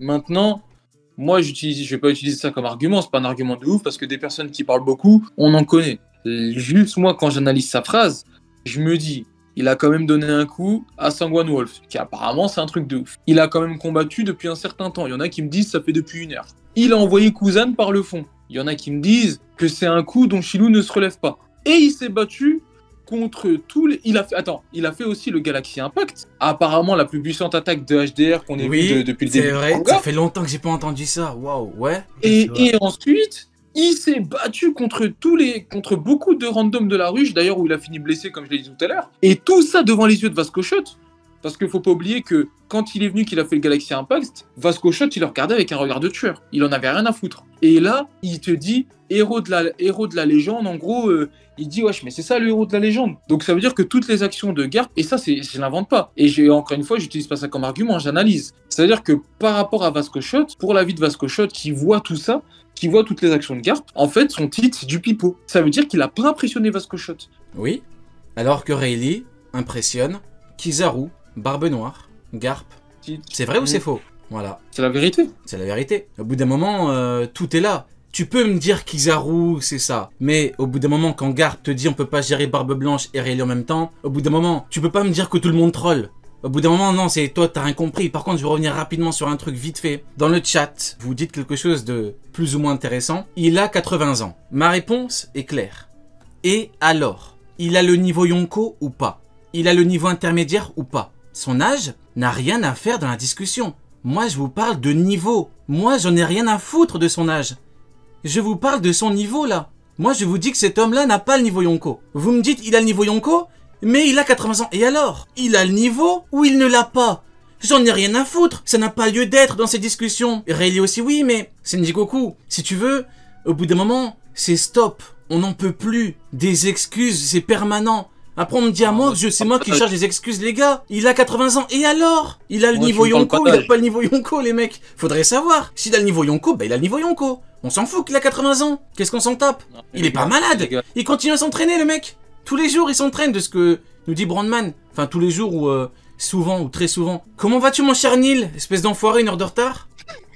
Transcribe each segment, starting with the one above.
Maintenant, moi, je vais pas utiliser ça comme argument, c'est pas un argument de ouf, parce que des personnes qui parlent beaucoup, on en connaît. Juste moi, quand j'analyse sa phrase, je me dis, il a quand même donné un coup à Sangwan Wolf, qui apparemment c'est un truc de ouf. Il a quand même combattu depuis un certain temps. Il y en a qui me disent ça fait depuis 1 heure. Il a envoyé Kuzan par le fond. Il y en a qui me disent que c'est un coup dont Shilou ne se relève pas. Et il s'est battu contre tous les... il a fait aussi le Galaxy Impact. Apparemment la plus puissante attaque de HDR qu'on ait vue depuis le début. C'est vrai, ça fait longtemps que j'ai pas entendu ça. Waouh, ouais. Et ensuite, il s'est battu contre beaucoup de randoms de la ruche, d'ailleurs où il a fini blessé comme je l'ai dit tout à l'heure. Et tout ça devant les yeux de Vasco Shot. Parce qu'il faut pas oublier que quand il est venu, qu'il a fait le Galaxy Impact, Vasco Shot, il le regardait avec un regard de tueur. Il en avait rien à foutre. Et là, il te dit héros de la légende. En gros, il dit wesh, mais c'est ça le héros de la légende. Donc ça veut dire que toutes les actions de Garp, et ça, je l'invente pas. Et encore une fois, j'utilise pas ça comme argument, j'analyse. C'est-à-dire que par rapport à Vasco Shot, pour la vie de Vasco Shot, qui voit tout ça, qui voit toutes les actions de Garp, en fait, son titre, c'est du pipeau. Ça veut dire qu'il a pas impressionné Vasco Shot. Oui, alors que Rayleigh impressionne Kizaru, Barbe Noire, Garp. C'est vrai ou c'est faux? Voilà. C'est la vérité. C'est la vérité. Au bout d'un moment, tout est là. Tu peux me dire Kizaru, c'est ça. Mais au bout d'un moment, quand Garp te dit on peut pas gérer Barbe Blanche et Rayleigh en même temps, au bout d'un moment, tu peux pas me dire que tout le monde troll. Au bout d'un moment, non, c'est toi, t'as rien compris. Par contre, je vais revenir rapidement sur un truc vite fait. Dans le chat, vous dites quelque chose de plus ou moins intéressant. Il a 80 ans. Ma réponse est claire. Et alors? Il a le niveau Yonko ou pas? Il a le niveau intermédiaire ou pas? Son âge n'a rien à faire dans la discussion. Moi, je vous parle de niveau. Moi, j'en ai rien à foutre de son âge. Je vous parle de son niveau, là. Moi, je vous dis que cet homme-là n'a pas le niveau Yonko. Vous me dites, il a le niveau Yonko, mais il a 80 ans. Et alors? Il a le niveau ou il ne l'a pas? J'en ai rien à foutre. Ça n'a pas lieu d'être dans ces discussions. Rayleigh aussi, oui, mais Senjikoku, si tu veux, au bout d'un moment, c'est stop. On n'en peut plus. Des excuses, c'est permanent. Après, on me dit à moi que c'est moi qui cherche des excuses, les gars. Il a 80 ans. Et alors? Il a le niveau Yonko, il a pas le niveau Yonko, les mecs. Faudrait savoir. S'il a le niveau Yonko, bah il a le niveau Yonko. On s'en fout qu'il a 80 ans. Qu'est-ce qu'on s'en tape? Il est pas malade. Il continue à s'entraîner, le mec. Tous les jours, il s'entraîne de ce que nous dit Brandman. Enfin, tous les jours ou souvent ou très souvent. Comment vas-tu, mon cher Neil? Espèce d'enfoiré, 1 heure de retard?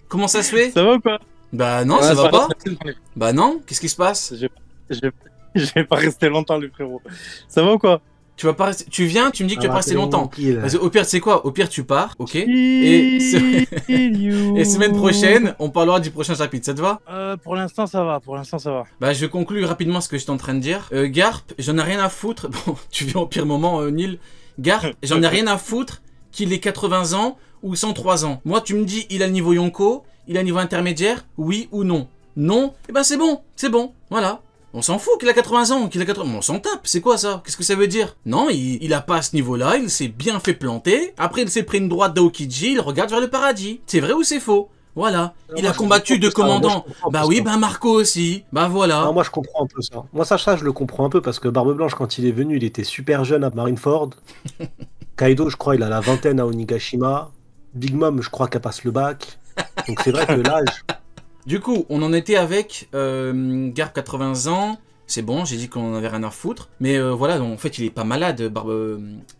Comment ça se fait? Ça va ou quoi? Bah non, ça va pas. Bah non, qu'est-ce qui se passe? Je vais pas rester longtemps, les frérots. Ça va ou quoi? Tu vas pas rester... Tu viens, tu me dis que tu vas pas rester longtemps. Parce que au pire, tu sais quoi? Au pire, tu pars, ok? Et semaine prochaine, on parlera du prochain chapitre, ça te va? Pour l'instant, ça va. Pour l'instant, ça va. Bah, je conclue rapidement ce que j'étais en train de dire. Garp, j'en ai rien à foutre. Bon, tu viens au pire moment, Neil. Garp, j'en ai rien à foutre qu'il ait 80 ans ou 103 ans. Moi, tu me dis, il a le niveau Yonko, il a le niveau intermédiaire, oui ou non? Non, et ben c'est bon, voilà. On s'en fout qu'il a 80 ans, qu'il a 80... On s'en tape, c'est quoi ça? Qu'est-ce que ça veut dire? Non, il a pas à ce niveau-là, il s'est bien fait planter. Après, il s'est pris une droite d'Aokiji, il regarde vers le paradis. C'est vrai ou c'est faux? Voilà. Il a combattu 2 commandants. Bah oui, bah Marco aussi. Bah voilà. Non, moi, je comprends un peu ça. Moi, ça, je le comprends un peu parce que Barbe Blanche, quand il est venu, il était super jeune à Marineford. Kaido, je crois, il a la vingtaine à Onigashima. Big Mom, je crois qu'elle passe le bac. Donc c'est vrai que l'âge... Du coup, on en était avec Garp 80 ans. C'est bon, j'ai dit qu'on en avait rien à foutre. Mais voilà, en fait, il est pas malade,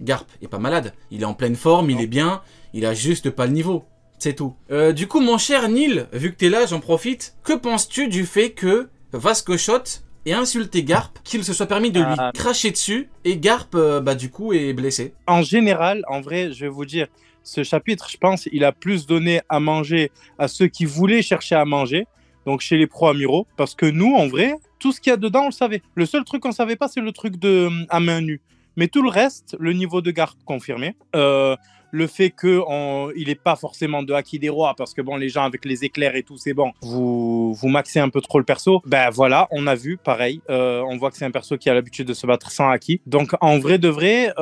Garp est pas malade. Il est en pleine forme, il est bien. Il a juste pas le niveau. C'est tout. Du coup, mon cher Neil, vu que t'es là, j'en profite. Que penses-tu du fait que Vasco Shot ait insulté Garp, qu'il se soit permis de lui cracher dessus, et Garp, bah du coup, est blessé? En général, en vrai, je vais vous dire... Ce chapitre, je pense, il a plus donné à manger à ceux qui voulaient chercher à manger, donc chez les pro-amiraux, parce que nous, en vrai, tout ce qu'il y a dedans, on le savait. Le seul truc qu'on ne savait pas, c'est le truc de à main nue. Mais tout le reste, le niveau de Garp confirmé, le fait qu'il n'est pas forcément de Haki des Rois, parce que bon, les gens avec les éclairs et tout, c'est bon, vous maxez un peu trop le perso. Ben voilà, on a vu, pareil, on voit que c'est un perso qui a l'habitude de se battre sans Haki. Donc en vrai de vrai,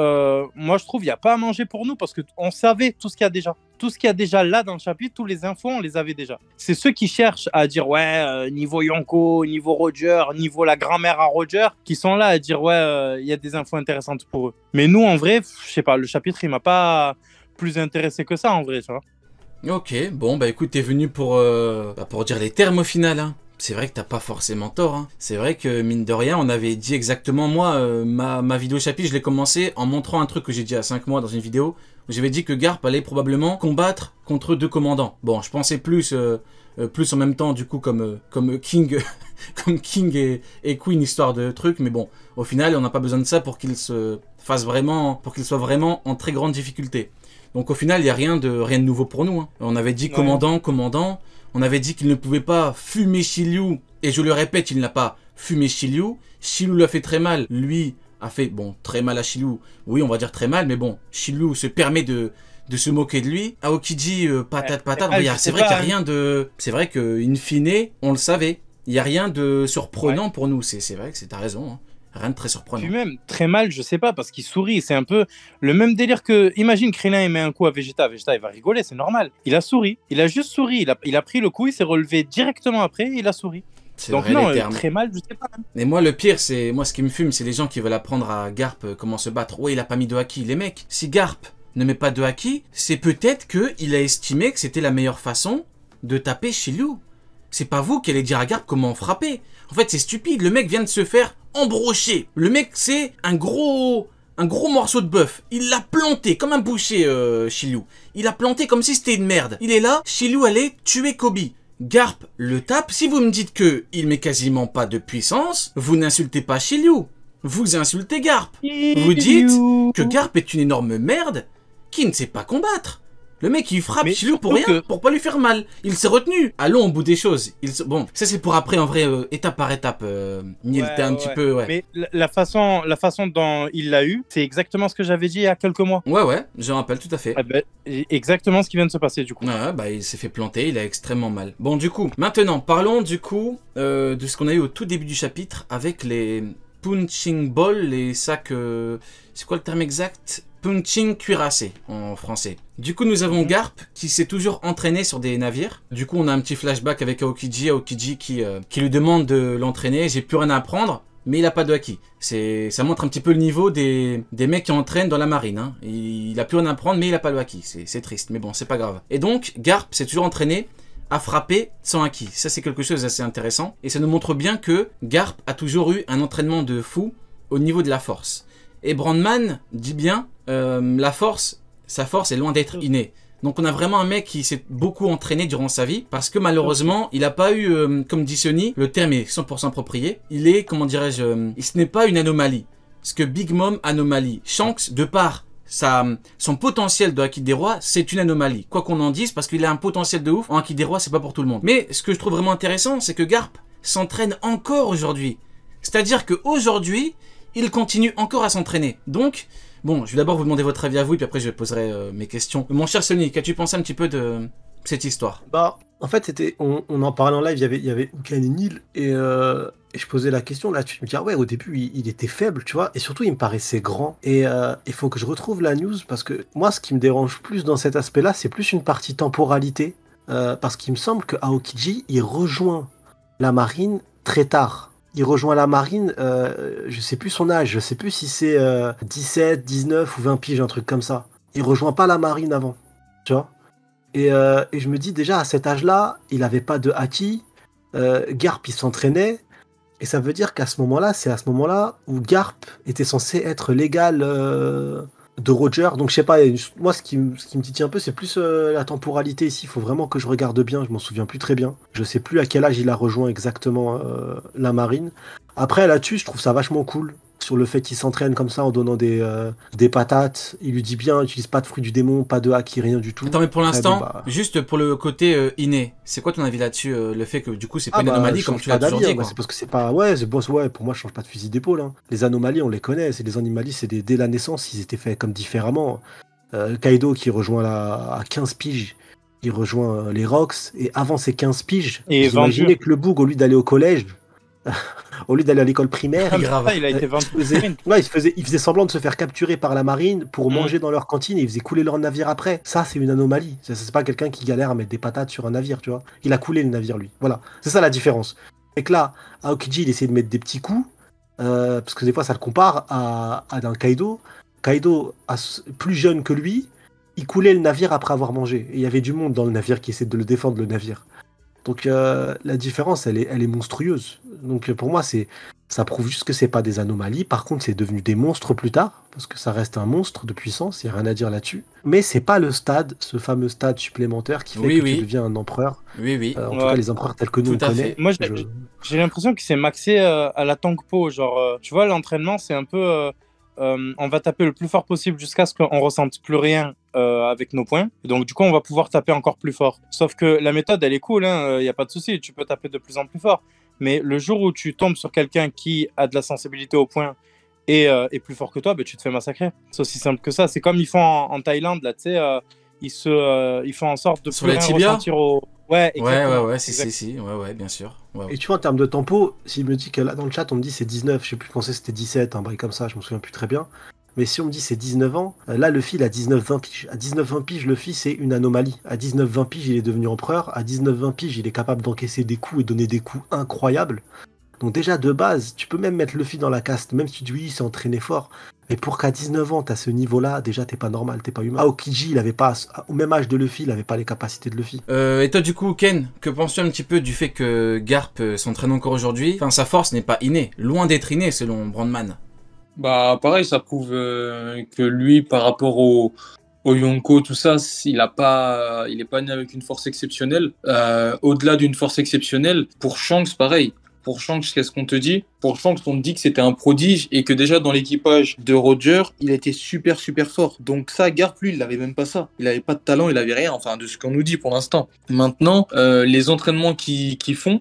moi je trouve qu'il n'y a pas à manger pour nous, parce qu'on savait tout ce qu'il y a déjà. Tout ce qu'il y a déjà là dans le chapitre, tous les infos, on les avait déjà. C'est ceux qui cherchent à dire, ouais, niveau Yonko, niveau Roger, niveau la grand-mère à Roger, qui sont là à dire, ouais, il y a des infos intéressantes pour eux. Mais nous, en vrai, je sais pas, le chapitre, il m'a pas plus intéressé que ça, en vrai, tu vois. Ok, bon, bah écoute, t'es venu pour dire les termes au final, hein. C'est vrai que t'as pas forcément tort, hein. C'est vrai que, mine de rien, on avait dit exactement, moi, ma vidéo chapitre, je l'ai commencé en montrant un truc que j'ai dit à 5 mois dans une vidéo, J'avais dit que Garp allait probablement combattre contre 2 commandants. Bon, je pensais plus en même temps, du coup, comme King, comme King et Queen, histoire de truc. Mais bon, au final, on n'a pas besoin de ça pour qu'il se fasse vraiment, pour qu'il soit vraiment en très grande difficulté. Donc au final, il n'y a rien de nouveau pour nous. Hein. On avait dit commandant. On avait dit qu'il ne pouvait pas fumer Shiryu. Et je le répète, il n'a pas fumé Shiryu. Shiryu l'a fait très mal. Lui a fait, bon, très mal à Shiryu. Oui, on va dire très mal, mais bon, Shiryu se permet de se moquer de lui. Aokiji, patate. C'est vrai qu'il n'y a rien de... C'est vrai qu'in fine, on le savait. Il n'y a rien de surprenant pour nous. C'est vrai que t'as raison. Hein. Rien de très surprenant. Puis même, très mal, je sais pas, parce qu'il sourit. C'est un peu le même délire que... Imagine Krillin, il met un coup à Vegeta. Vegeta, il va rigoler, c'est normal. Il a souri. Il a juste souri. Il a pris le coup, il s'est relevé directement après, et il a souri. Donc vrai, non, très mal, je sais pas. Mais moi, le pire, c'est... Moi, ce qui me fume, c'est les gens qui veulent apprendre à Garp comment se battre. Ouais, il a pas mis de haki. Les mecs, si Garp ne met pas de haki, c'est peut-être qu'il a estimé que c'était la meilleure façon de taper Shiryu. C'est pas vous qui allez dire à Garp comment frapper. En fait, c'est stupide. Le mec vient de se faire embrocher. Le mec, c'est un gros morceau de bœuf. Il l'a planté comme un boucher, Shiryu. Il a planté comme si c'était une merde. Il est là, Shiryu allait tuer Kobe. Garp le tape. Si vous me dites que il met quasiment pas de puissance, vous n'insultez pas Shiryu. Vous insultez Garp. Vous dites que Garp est une énorme merde qui ne sait pas combattre. Le mec, il frappe Shiryu pour rien, pour pas lui faire mal. Il s'est retenu. Allons au bout des choses. Bon, ça c'est pour après, en vrai, étape par étape. Neil, t'es un petit peu... Ouais. Mais la façon dont il l'a eu, c'est exactement ce que j'avais dit il y a quelques mois. Ouais, je rappelle tout à fait. Exactement ce qui vient de se passer, du coup. Ouais, bah il s'est fait planter, il a extrêmement mal. Bon, du coup, maintenant, parlons du coup de ce qu'on a eu au tout début du chapitre avec les punching balls, les sacs... c'est quoi le terme exact ? Punching cuirassé en français. Du coup, nous avons Garp qui s'est toujours entraîné sur des navires. Du coup, on a un petit flashback avec Aokiji qui lui demande de l'entraîner. J'ai plus rien à apprendre, mais il a pas de haki. Ça montre un petit peu le niveau des mecs qui entraînent dans la marine. Hein. Il a plus rien à apprendre, mais il a pas de haki. C'est triste, mais bon, c'est pas grave. Et donc, Garp s'est toujours entraîné à frapper sans haki. Ça, c'est quelque chose d'assez intéressant. Et ça nous montre bien que Garp a toujours eu un entraînement de fou au niveau de la force. Et Brandman dit bien, sa force est loin d'être innée. Donc on a vraiment un mec qui s'est beaucoup entraîné durant sa vie, parce que malheureusement, il n'a pas eu, comme dit Sony, le terme est 100% approprié, il est, comment dirais-je, ce n'est pas une anomalie. Parce que Big Mom, anomalie. Shanks, de par son potentiel de Haki des Rois, c'est une anomalie. Quoi qu'on en dise, parce qu'il a un potentiel de ouf, en Haki des Rois, c'est pas pour tout le monde. Mais ce que je trouve vraiment intéressant, c'est que Garp s'entraîne encore aujourd'hui. C'est-à-dire qu'aujourd'hui, il continue encore à s'entraîner. Donc, bon, je vais d'abord vous demander votre avis à vous, et puis après je poserai mes questions. Mon cher Sony, qu'as-tu pensé un petit peu de cette histoire? Bah, en fait, on en parlait en live, il y avait Ukan et Neil, et je posais la question là-dessus. Je me dis, ah ouais, au début, il était faible, tu vois, et surtout, il me paraissait grand. Et il faut que je retrouve la news, parce que moi, ce qui me dérange plus dans cet aspect-là, c'est plus une partie temporalité, parce qu'il me semble que Aokiji, il rejoint la marine très tard. Il rejoint la marine, je sais plus son âge, je sais plus si c'est 17, 19 ou 20 piges, un truc comme ça. Il rejoint pas la marine avant, tu vois. Et je me dis déjà, à cet âge-là, il avait pas de haki, Garp il s'entraînait, et ça veut dire qu'à ce moment-là, c'est à ce moment-là où Garp était censé être l'égal de Roger. Donc je sais pas, moi ce qui me titille un peu, c'est plus la temporalité ici. Il faut vraiment que je regarde bien, je m'en souviens plus très bien. Je sais plus à quel âge il a rejoint exactement la marine. Après là-dessus, je trouve ça vachement cool. Sur le fait qu'il s'entraîne comme ça en donnant des patates. Il lui dit bien, utilise pas de fruits du démon, pas de haki, rien du tout. Attends, mais pour l'instant, juste pour le côté inné, c'est quoi ton avis là-dessus, le fait que du coup c'est pas une anomalie comme tu l'as toujours dit, quoi. C'est parce que c'est pas... Ouais, pour moi je change pas de fusil d'épaule. Hein. Les anomalies, on les connaît, c'est des anomalies, dès la naissance, ils étaient faits comme différemment. Kaido qui rejoint à 15 piges, il rejoint les Rocks, et avant ces 15 piges, imaginez que le Boog, au lieu d'aller au collège, au lieu d'aller à l'école primaire, il a été il faisait semblant de se faire capturer par la marine pour manger dans leur cantine, et il faisait couler leur navire après. Ça, c'est une anomalie. C'est pas quelqu'un qui galère à mettre des patates sur un navire, tu vois. Il a coulé le navire, lui. Voilà, c'est ça la différence. Et que là, Aokiji, il essaie de mettre des petits coups, parce que des fois, ça le compare à un Kaido. Kaido, plus jeune que lui, il coulait le navire après avoir mangé. Et il y avait du monde dans le navire qui essayait de le défendre, le navire. Donc la différence, elle est monstrueuse. Donc pour moi, c'est Ça prouve juste que c'est pas des anomalies. Par contre, c'est devenu des monstres plus tard, parce que ça reste un monstre de puissance, il n'y a rien à dire là-dessus. Mais c'est pas le stade, ce fameux stade supplémentaire qui fait que tu deviens un empereur. Oui. En tout cas, les empereurs tels que nous, on connaît. Moi, j'ai l'impression qu'il s'est maxé à la Tangpo. Genre, tu vois, l'entraînement, c'est un peu... on va taper le plus fort possible jusqu'à ce qu'on ressente plus rien avec nos points. Et donc, du coup, on va pouvoir taper encore plus fort. Sauf que la méthode, elle est cool, il n'y a pas de souci. Tu peux taper de plus en plus fort. Mais le jour où tu tombes sur quelqu'un qui a de la sensibilité au point et est plus fort que toi, tu te fais massacrer. C'est aussi simple que ça. C'est comme ils font en Thaïlande, là, tu sais, ils font en sorte de sur plus les rien tibias ressentir au... Ouais, si, bien sûr. Ouais. Et tu vois, en termes de tempo, s'il me dit que là, dans le chat, on me dit c'est 19, je sais plus, je pensais que c'était 17, un bail comme ça, je me souviens plus très bien. Mais si on me dit c'est 19 ans, là, Luffy, il a 19-20 piges. À 19-20 piges, Luffy, c'est une anomalie. À 19-20 piges, il est devenu empereur. À 19-20 piges, il est capable d'encaisser des coups et donner des coups incroyables. Donc déjà, de base, tu peux même mettre Luffy dans la caste, même si tu dis oui, il s'est entraîné fort. Mais pour qu'à 19 ans, t'as ce niveau-là, déjà, t'es pas normal, t'es pas humain. Aokiji, il avait pas, au même âge de Luffy, il avait pas les capacités de Luffy. Et toi, du coup, Ken, que penses-tu un petit peu du fait que Garp s'entraîne encore aujourd'hui? Enfin, sa force n'est pas innée, loin d'être innée, selon Brandman. Bah, pareil, ça prouve que lui, par rapport au Yonko, tout ça, il est pas né avec une force exceptionnelle. Au-delà d'une force exceptionnelle, pour Shanks, pareil. Pour Shanks, qu'est-ce qu'on te dit? Pour Shanks, on te dit que c'était un prodige et que déjà dans l'équipage de Roger, il était super fort. Donc ça, Garp, lui, il n'avait même pas ça. Il n'avait pas de talent, il n'avait rien, enfin, de ce qu'on nous dit pour l'instant. Maintenant, les entraînements qu'ils font,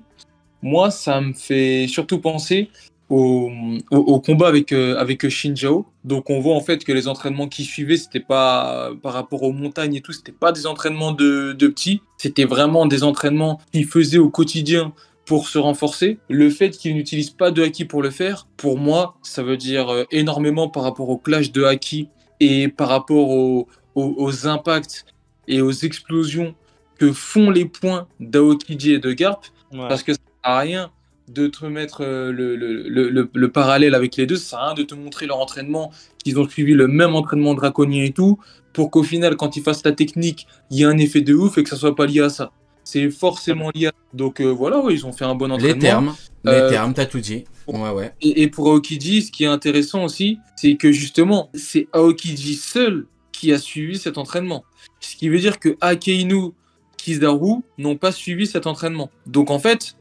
moi, ça me fait surtout penser au combat avec Shinjao. Donc on voit en fait que les entraînements qui suivaient, c'était pas par rapport aux montagnes et tout, c'était pas des entraînements de petits, c'était vraiment des entraînements qu'ils faisaient au quotidien pour se renforcer. Le fait qu'ils n'utilisent pas de haki pour le faire, pour moi, ça veut dire énormément par rapport au clash de haki et par rapport aux impacts et aux explosions que font les points d'Aokiji et de Garp, parce que ça sert à rien de te mettre le parallèle avec les deux, ça sert à rien de te montrer leur entraînement, qu'ils ont suivi le même entraînement draconien et tout, pour qu'au final, quand ils fassent la technique, il y ait un effet de ouf et que ça soit pas lié à ça. C'est forcément lié à ça. Donc voilà, ils ont fait un bon entraînement. Les termes, t'as tout dit. Ouais. Et pour Aokiji, ce qui est intéressant aussi, c'est que justement, c'est Aokiji seul qui a suivi cet entraînement. Ce qui veut dire que Akainu, Kizaru n'ont pas suivi cet entraînement. Donc en fait,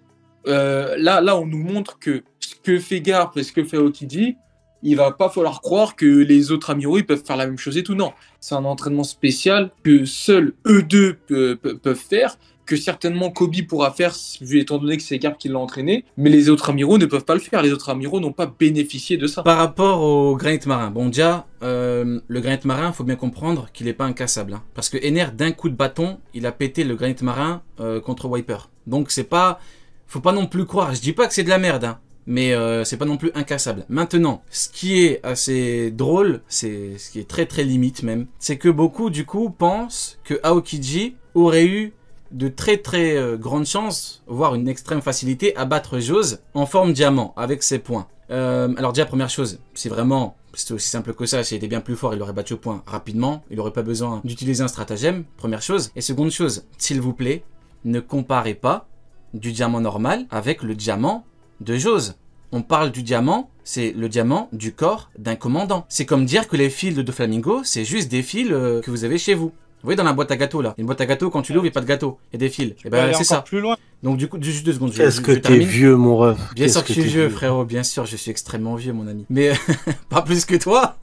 là, on nous montre que ce que fait Garp et ce que fait Aokiji, il va pas falloir croire que les autres amiraux ils peuvent faire la même chose et tout. Non, c'est un entraînement spécial que seuls eux deux peuvent faire, que certainement Kobe pourra faire, étant donné que c'est Garp qui l'a entraîné, mais les autres amiraux ne peuvent pas le faire. Les autres amiraux n'ont pas bénéficié de ça. Par rapport au granit marin, bon déjà, le granit marin, faut bien comprendre qu'il n'est pas incassable. Hein, parce que Ener, d'un coup de bâton, il a pété le granit marin contre Wiper. Donc c'est pas... Faut pas non plus croire, je dis pas que c'est de la merde, hein, mais c'est pas non plus incassable. Maintenant, ce qui est assez drôle, c'est ce qui est très limite même, c'est que beaucoup du coup pensent que Aokiji aurait eu de très grandes chances, voire une extrême facilité à battre Jose en forme diamant avec ses points. Alors déjà première chose, c'est aussi simple que ça, s'il était bien plus fort, il l'aurait battu au point rapidement, il n'aurait pas besoin d'utiliser un stratagème, première chose. Et seconde chose, s'il vous plaît, ne comparez pas du diamant normal avec le diamant de Jose. On parle du diamant, c'est le diamant du corps d'un commandant. C'est comme dire que les fils de Doflamingo, c'est juste des fils que vous avez chez vous. Vous voyez dans la boîte à gâteaux là, une boîte à gâteaux quand tu l'ouvres il n'y a pas de gâteau, il y a des fils. Et ben c'est ça. Plus loin. Donc du coup, juste 2 secondes. Est-ce que t'es vieux mon ref? Bien sûr que je suis vieux frérot, bien sûr je suis extrêmement vieux mon ami. Mais pas plus que toi,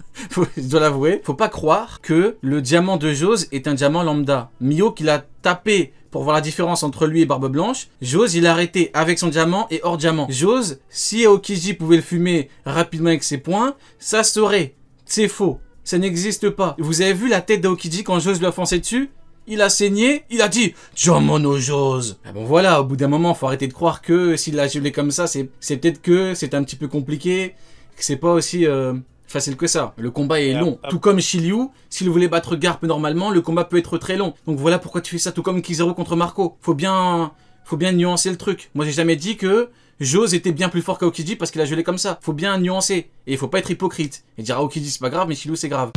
je dois l'avouer. Faut pas croire que le diamant de Jose est un diamant lambda. Mio qui l'a tapé pour voir la différence entre lui et Barbe Blanche, Jose il a arrêté avec son diamant et hors diamant. Jose, si Aokiji pouvait le fumer rapidement avec ses poings, ça saurait. C'est faux. Ça n'existe pas. Vous avez vu la tête d'Aokiji quand Jose lui a foncé dessus? Il a saigné, il a dit « Diamant no Jose !» Bon voilà, au bout d'un moment, faut arrêter de croire que s'il l'a gelé comme ça, c'est peut-être que c'est un petit peu compliqué, que c'est pas aussi facile que ça. Le combat est long. Tout comme Shiryu, s'il voulait battre Garp normalement, le combat peut être très long. Donc voilà pourquoi tu fais ça, tout comme Kizaru contre Marco. Faut bien nuancer le truc. Moi j'ai jamais dit que Jose était bien plus fort qu'Aokiji parce qu'il a gelé comme ça. Faut bien nuancer. Et il faut pas être hypocrite. Et dire Aokiji c'est pas grave, mais Shiryu c'est grave.